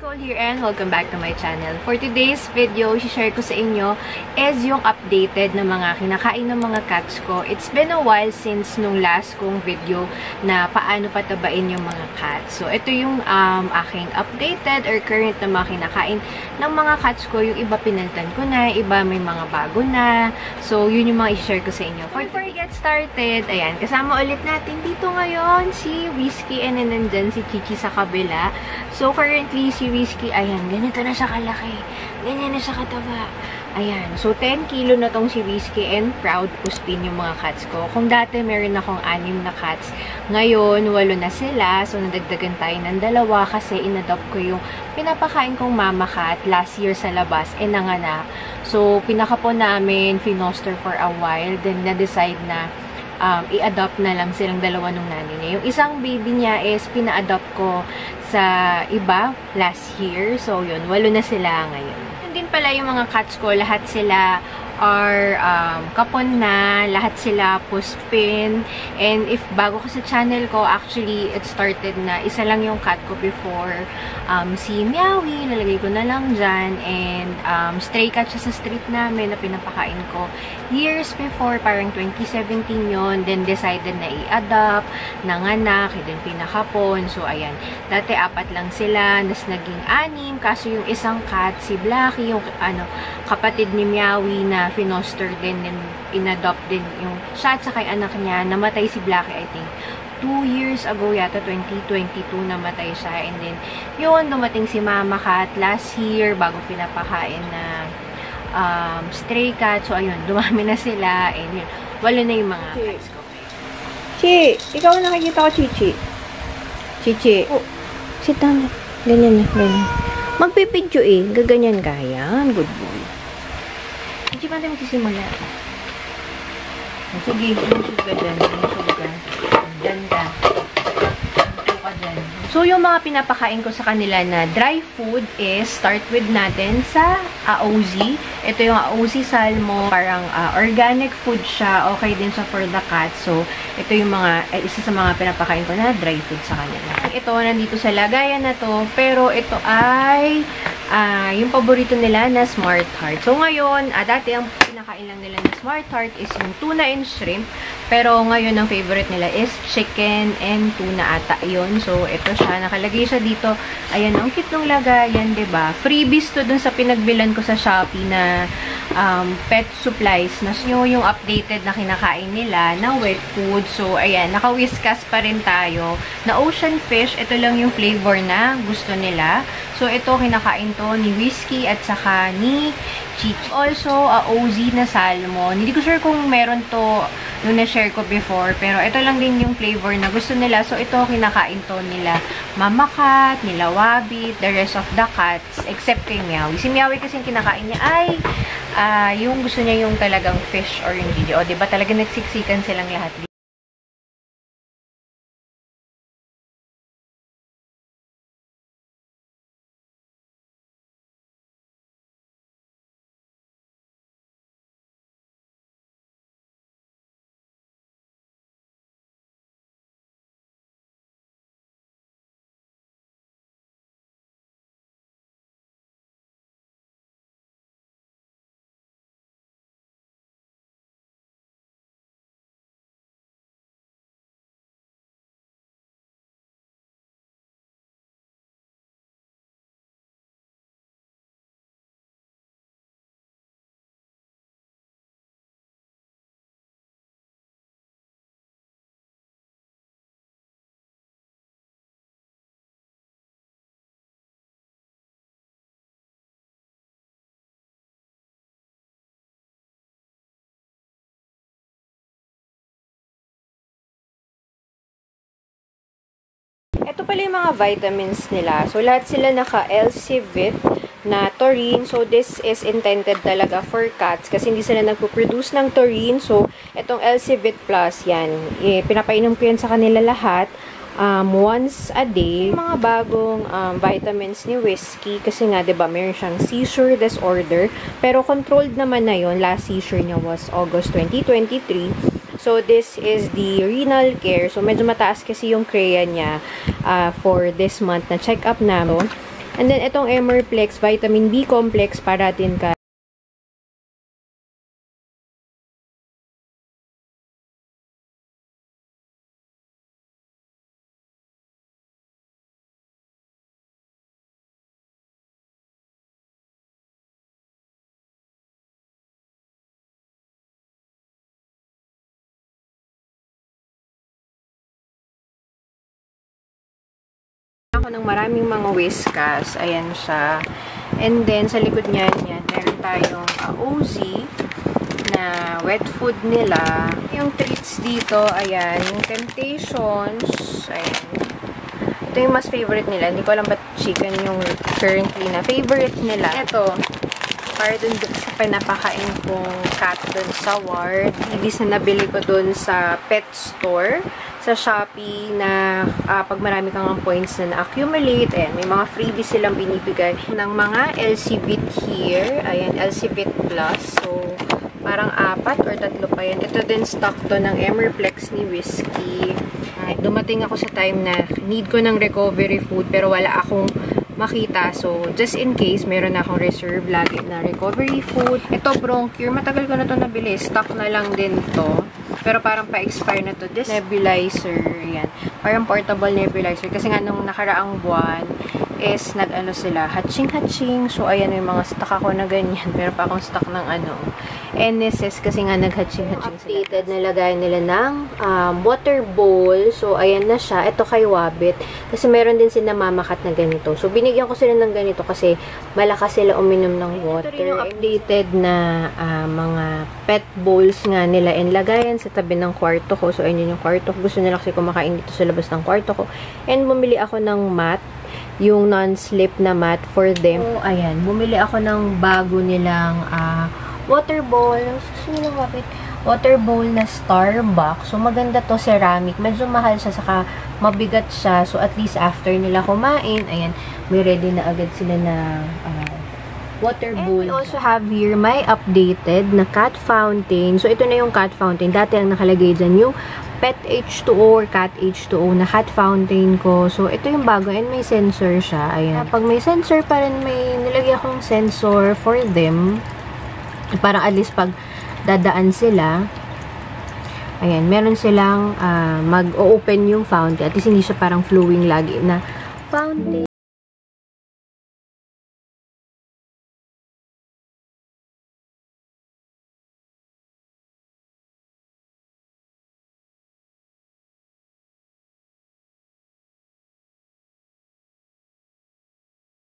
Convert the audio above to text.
Nicole here and welcome back to my channel. For today's video, share ko sa inyo is yung updated na mga kinakain ng mga cats ko. It's been a while since nung last kong video na paano patabain yung mga cats. So, ito yung aking updated or current na mga kinakain ng mga cats ko. Yung iba pinalitan ko na, iba may mga bago na. So, yun yung mga i-share ko sa inyo. Before we get started, ayan, kasama ulit natin dito ngayon si Whiskey and nandyan si Chichi sa kabila. So, currently, si Whiskey, ayan, ganito na siya kalaki. Ganyan na siya kataba. Ayan. So, 10 kilo na tong si Whiskey and proud ko spin yung mga cats ko. Kung dati meron akong 6 na cats, ngayon, 8 na sila. So, nadagdagan tayo ng 2 kasi inadopt ko yung pinapakain kong mama cat last year sa labas and nanganak. So, pinakapon namin, finoster for a while. Then, na-decide na i-adopt na lang silang 2 nung nanay niya. Yung isang baby niya is pina-adopt ko sa iba last year. So, yun. 8 na sila ngayon. Yun din pala yung mga cats ko. Lahat sila are kapon na. Lahat sila puspin. And if bago ka sa channel ko, actually, it started na isa lang yung cat ko before. Si Meowie, lalagay ko na lang dyan. And stray cat siya sa street namin na pinapakain ko. Years before, parang 2017 yon. Then decided na i-adopt, nanganak, and then pinakapon. So, ayan. Dati 4 lang sila. Nas naging 6. Kaso yung isang cat, si Blackie, yung kapatid ni Meowie na finoster din and in-adopt din yung siya at saka anak niya. Namatay si Blackie, I think 2 years ago yata, 2022 namatay siya. And then, yun, dumating si Mama Cat last year bago pinapakain na stray cat. So, ayun, dumami na sila. And yun, 8 na yung mga cats ko. Chi, ikaw nakikita ko, Chichi. Chichi. Oh, sit down. Ganyan na, ganyan. Magpipidyo eh. Gaganyan ka. Yan. Good boy. Chichi, paano tayo magsisimula? Sige, mansug ka dyan. Mansug ka. Dyan ka. Mansug ka dyan. So, yung mga pinapakain ko sa kanila na dry food is start with natin sa AOZ. Ito yung AOZ Salmo. Parang organic food siya. Okay din siya for the cat. So, ito yung mga, isa sa mga pinapakain ko na dry food sa kanila. Ito, nandito sa lagayan na to. Pero ito ay yung paborito nila na Smart Heart. So, ngayon, dati ang pinakain lang nila na Smart Heart is yung tuna and shrimp. Pero ngayon, ang favorite nila is chicken and tuna ata yun. So, ito siya. Nakalagay siya dito. Ayan, ang cute ng lagayan, diba? Freebies to dun sa pinagbilan ko sa Shopee na pet supplies. Yung updated na kinakain nila na wet food. So, ayan, naka-whiskas pa rin tayo. Na ocean fish, ito lang yung flavor na gusto nila. So, ito, kinakain to ni Whiskey at saka ni Chichi. Also, OZ na salmon. Hindi ko sure kung meron to nung na-share ko before. Pero, ito lang din yung flavor na gusto nila. So, ito, kinakain to nila Mama Cat, nila Wabbit, the rest of the cats, except kay Meowie. Si Meowie kasi yung kinakain niya ay yung gusto niya yung talagang fish or yung gigi. O, diba? Talaga nagsiksikan silang lahat. Ito pala yung mga vitamins nila. So, lahat sila naka-LC-Vit na taurine. So, this is intended talaga for cats kasi hindi sila nagpo-produce ng taurine. So, itong LC-Vit Plus, yan. Pinapainom ko yan sa kanila lahat. Once a day. Yung mga bagong vitamins ni Whiskey kasi nga, diba, meron siyang seizure disorder. Pero controlled naman na yun. Last seizure niya was August 2023. So, this is the renal care. So, medyo mataas kasi yung CREA niya for this month na check-up namin. And then, itong Emerplex Vitamin B Complex para din ka. Ako ng maraming mga whiskas. Ayan siya. And then, sa likod niyan, meron tayong OZ na wet food nila. Yung treats dito, ayan, yung Temptations. Ayan. Ito yung mas favorite nila. Hindi ko alam ba't chicken yung currently na favorite nila. Ito, para dun sa pinapakain kong cat dun sa ward. Ibis na nabili ko dun sa pet store. Sa Shopee na pag marami kang points na na-accumulate, ayan, may mga freebies silang binibigay ng mga LCVIT here. Ayan, LCVIT Plus. So, parang 4 or 3 pa yan. Ito din stock to ng Emerplex ni Whiskey. Dumating ako sa time na need ko ng recovery food pero wala akong makita. So, just in case, meron na akong reserve lagi na recovery food. Ito, Bronchur. Matagal ko na ito nabili. Stock na lang din to. Pero parang pa-expire na to. This nebulizer, yan. Parang portable nebulizer. Kasi nga nung nakaraang buwan is nag-ano sila, hatching-hatching. So, ayan yung mga stock ako na ganyan. Meron pa akong stock ng NSS kasi nga nag-hatching-hatching sila. Updated na lagay nila ng water bowl. So, ayan na siya. Ito kay Wabbit. Kasi meron din sila mamakat na ganito. So, binigyan ko sila ng ganito kasi malakas sila uminom ng water. Ito rin yung updated na mga pet bowls nga nila and lagayan sa tabi ng kwarto ko. So, ayun yung kwarto ko. Gusto nila kasi kumakain dito sa labas ng kwarto ko. And bumili ako ng mat. Yung non-slip na mat for them. So, ayan. Bumili ako ng bago nilang water bowl. Susunod kapit. Water bowl na Starbucks. So, maganda to, ceramic. Medyo mahal siya, saka mabigat siya. So, at least after nila kumain, ayan, may ready na agad sila na water bowl. And we also have here my updated na cat fountain. So, ito na yung cat fountain. Dati ang nakalagay dyan yung Pet H2O or Cat H2O na cat fountain ko. So, ito yung bago and may sensor siya. Ayan. Pag may sensor pa rin, may nilagay akong sensor for them. Parang at least pag dadaan sila, ayan, meron silang mag-open yung fountain. At least hindi siya parang flowing lagi na fountain.